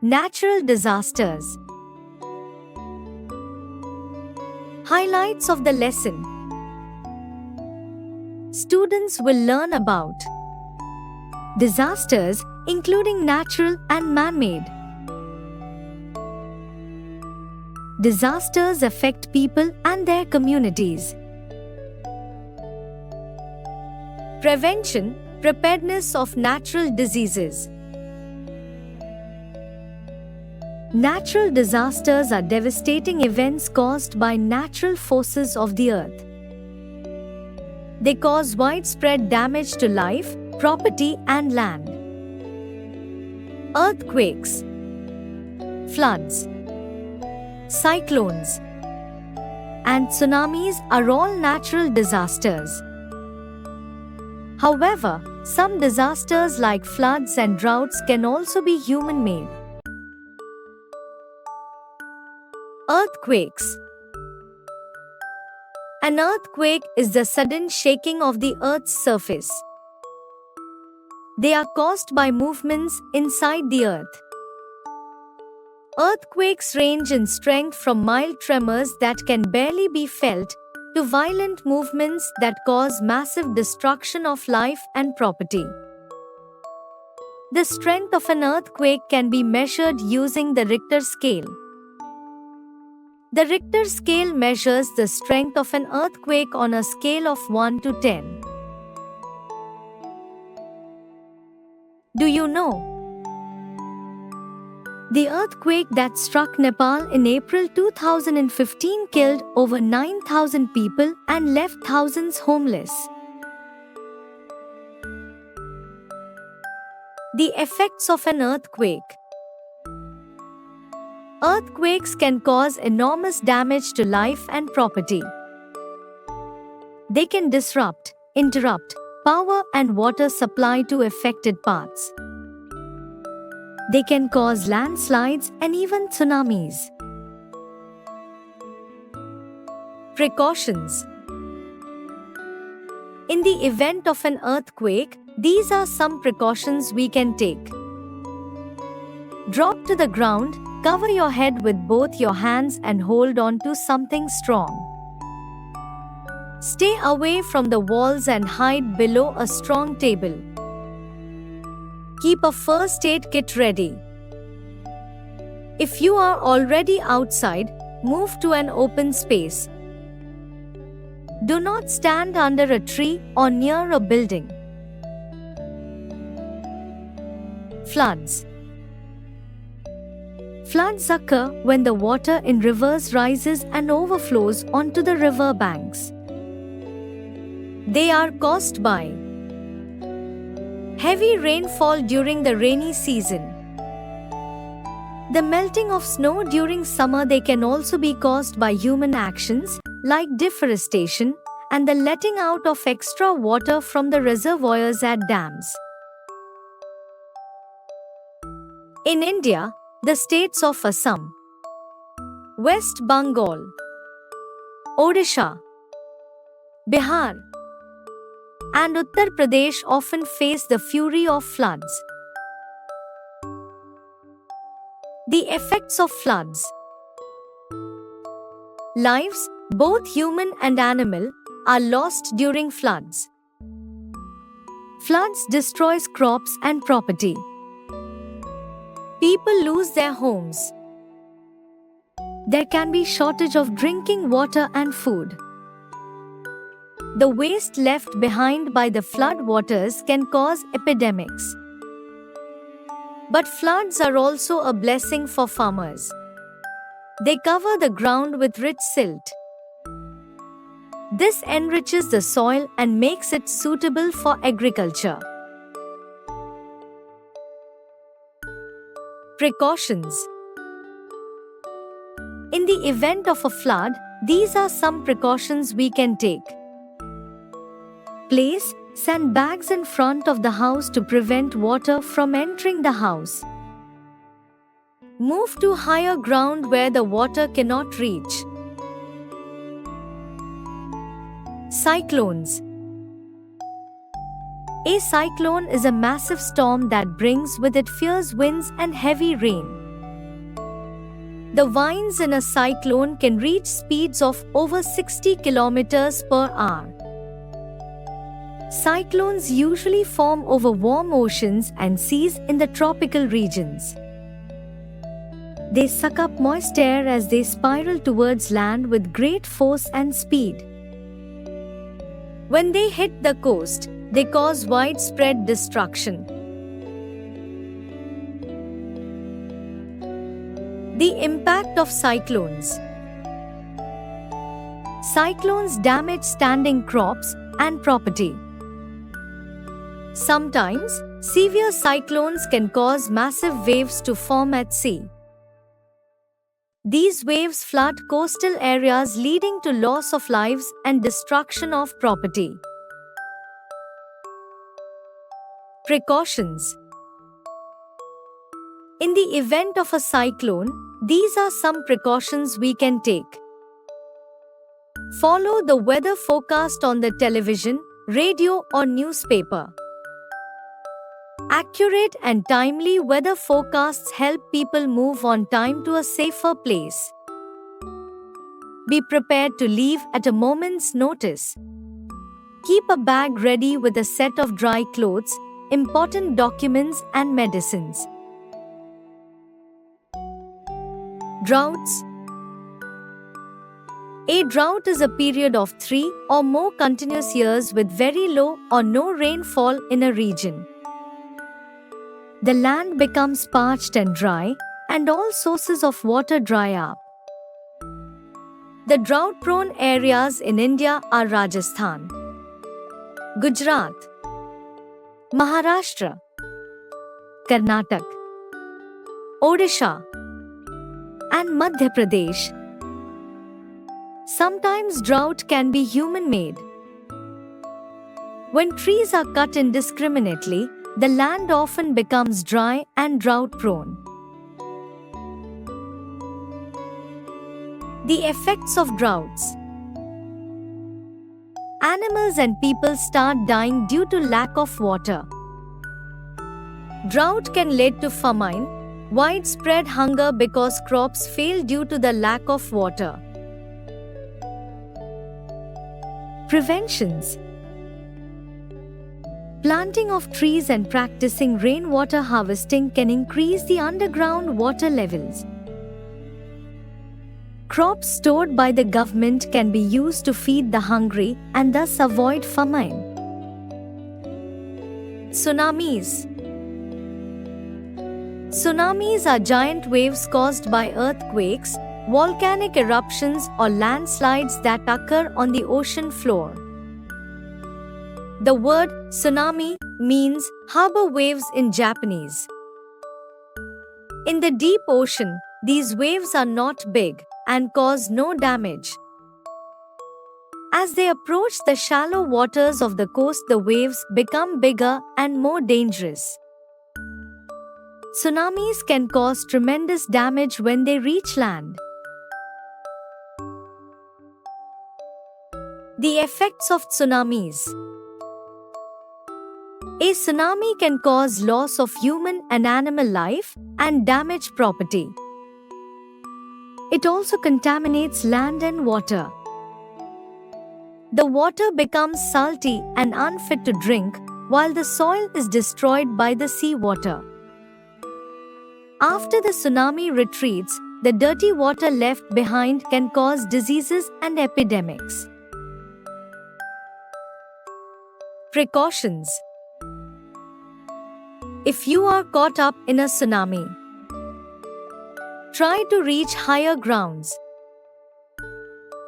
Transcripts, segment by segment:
Natural disasters. Highlights of the lesson. Students will learn about disasters, including natural and man-made. Disasters affect people and their communities. Prevention, preparedness of natural diseases. Natural disasters are devastating events caused by natural forces of the earth. They cause widespread damage to life, property, and land. Earthquakes, floods, cyclones, and tsunamis are all natural disasters. However, some disasters like floods and droughts can also be human-made. Earthquakes. An earthquake is the sudden shaking of the Earth's surface. They are caused by movements inside the Earth. Earthquakes range in strength from mild tremors that can barely be felt to violent movements that cause massive destruction of life and property. The strength of an earthquake can be measured using the Richter scale. The Richter scale measures the strength of an earthquake on a scale of 1 to 10. Do you know? The earthquake that struck Nepal in April 2015 killed over 9,000 people and left thousands homeless. The effects of an earthquake. Earthquakes can cause enormous damage to life and property. They can disrupt, interrupt, power and water supply to affected parts. They can cause landslides and even tsunamis. Precautions. In the event of an earthquake, these are some precautions we can take. Drop to the ground, cover your head with both your hands and hold on to something strong. Stay away from the walls and hide below a strong table. Keep a first aid kit ready. If you are already outside, move to an open space. Do not stand under a tree or near a building. Floods. Floods occur when the water in rivers rises and overflows onto the river banks. They are caused by heavy rainfall during the rainy season. The melting of snow during summer. They can also be caused by human actions like deforestation and the letting out of extra water from the reservoirs at dams. In India, the states of Assam, West Bengal, Odisha, Bihar, and Uttar Pradesh often face the fury of floods. The effects of floods. Lives, both human and animal, are lost during floods. Floods destroys crops and property. People lose their homes. There can be shortage of drinking water and food. The waste left behind by the flood waters can cause epidemics. But floods are also a blessing for farmers. They cover the ground with rich silt. This enriches the soil and makes it suitable for agriculture. Precautions. In the event of a flood, these are some precautions we can take. Place sandbags in front of the house to prevent water from entering the house. Move to higher ground where the water cannot reach. Cyclones. A cyclone is a massive storm that brings with it fierce winds and heavy rain. The winds in a cyclone can reach speeds of over 60 kilometers per hour. Cyclones usually form over warm oceans and seas in the tropical regions. They suck up moist air as they spiral towards land with great force and speed. When they hit the coast, they cause widespread destruction. The impact of cyclones. Cyclones damage standing crops and property. Sometimes, severe cyclones can cause massive waves to form at sea. These waves flood coastal areas, leading to loss of lives and destruction of property. Precautions. In the event of a cyclone, these are some precautions we can take. Follow the weather forecast on the television, radio, or newspaper. Accurate and timely weather forecasts help people move on time to a safer place. Be prepared to leave at a moment's notice. Keep a bag ready with a set of dry clothes, important documents, and medicines. Droughts. A drought is a period of 3 or more continuous years with very low or no rainfall in a region. The land becomes parched and dry, and all sources of water dry up. The drought-prone areas in India are Rajasthan, Gujarat, Maharashtra, Karnataka, Odisha, and Madhya Pradesh. Sometimes drought can be human-made. When trees are cut indiscriminately, the land often becomes dry and drought-prone. The effects of droughts. Animals and people start dying due to lack of water. Drought can lead to famine, widespread hunger because crops fail due to the lack of water. Preventions. Planting of trees and practicing rainwater harvesting can increase the underground water levels. Crops stored by the government can be used to feed the hungry and thus avoid famine. Tsunamis. Tsunamis are giant waves caused by earthquakes, volcanic eruptions, or landslides that occur on the ocean floor. The word tsunami means harbor waves in Japanese. In the deep ocean, these waves are not big and cause no damage. As they approach the shallow waters of the coast, the waves become bigger and more dangerous. Tsunamis can cause tremendous damage when they reach land. The effects of tsunamis. A tsunami can cause loss of human and animal life and damage property. It also contaminates land and water. The water becomes salty and unfit to drink, while the soil is destroyed by the seawater. After the tsunami retreats, the dirty water left behind can cause diseases and epidemics. Precautions. If you are caught up in a tsunami, try to reach higher grounds.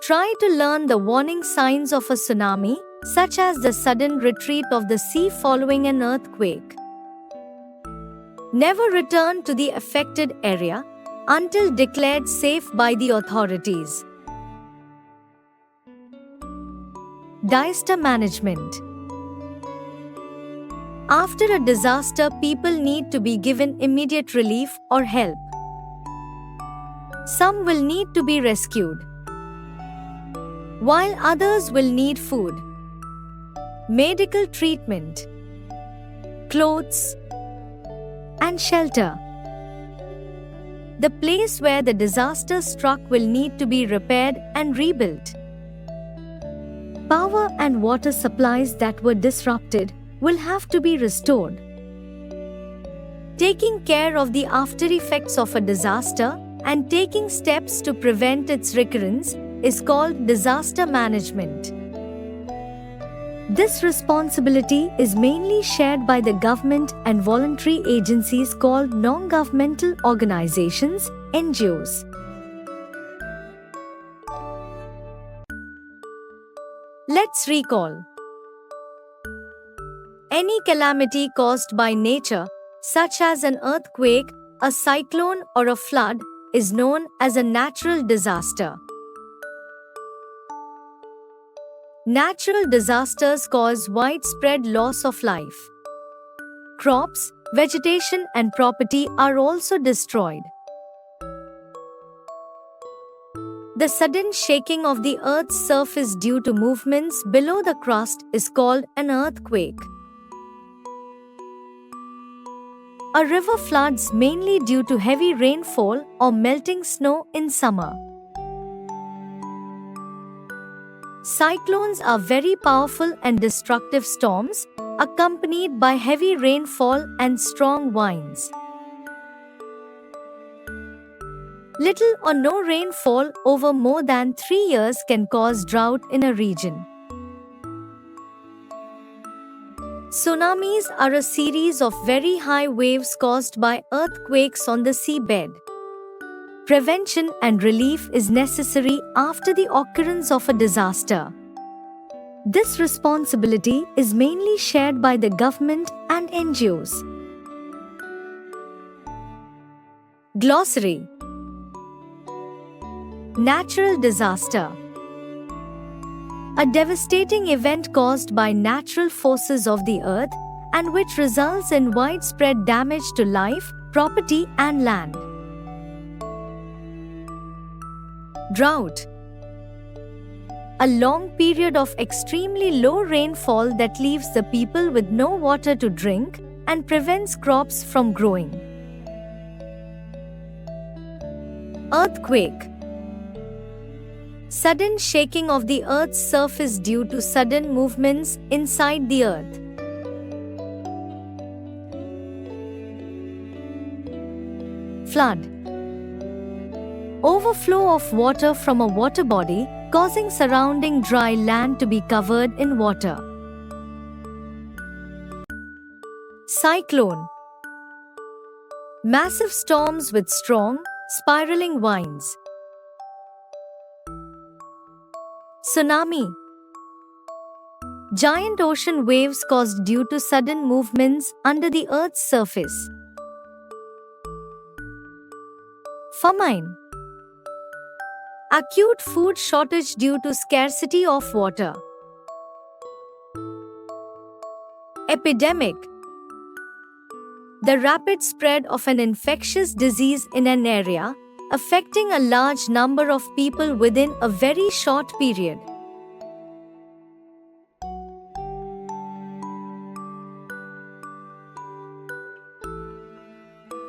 Try to learn the warning signs of a tsunami, such as the sudden retreat of the sea following an earthquake. Never return to the affected area until declared safe by the authorities. Disaster management. After a disaster, people need to be given immediate relief or help. Some will need to be rescued, while others will need food, medical treatment, clothes, and shelter. the place where the disaster struck will need to be repaired and rebuilt. Power and water supplies that were disrupted will have to be restored. Taking care of the after-effects of a disaster and taking steps to prevent its recurrence is called disaster management. This responsibility is mainly shared by the government and voluntary agencies called non-governmental organizations, NGOs. Let's recall. Any calamity caused by nature, such as an earthquake, a cyclone, or a flood, is known as a natural disaster. Natural disasters cause widespread loss of life. Crops, vegetation, and property are also destroyed. The sudden shaking of the Earth's surface due to movements below the crust is called an earthquake. A river floods mainly due to heavy rainfall or melting snow in summer. Cyclones are very powerful and destructive storms, accompanied by heavy rainfall and strong winds. Little or no rainfall over more than 3 years can cause drought in a region. Tsunamis are a series of very high waves caused by earthquakes on the seabed. Prevention and relief is necessary after the occurrence of a disaster. This responsibility is mainly shared by the government and NGOs. Glossary: Natural disaster. A devastating event caused by natural forces of the earth and which results in widespread damage to life, property, and land. Drought. A long period of extremely low rainfall that leaves the people with no water to drink and prevents crops from growing. Earthquake. Sudden shaking of the Earth's surface due to sudden movements inside the Earth. Flood. Overflow of water from a water body, causing surrounding dry land to be covered in water. Cyclone. Massive storms with strong, spiraling winds. Tsunami. Giant ocean waves caused due to sudden movements under the Earth's surface. Famine. Acute food shortage due to scarcity of water. Epidemic. The rapid spread of an infectious disease in an area, affecting a large number of people within a very short period.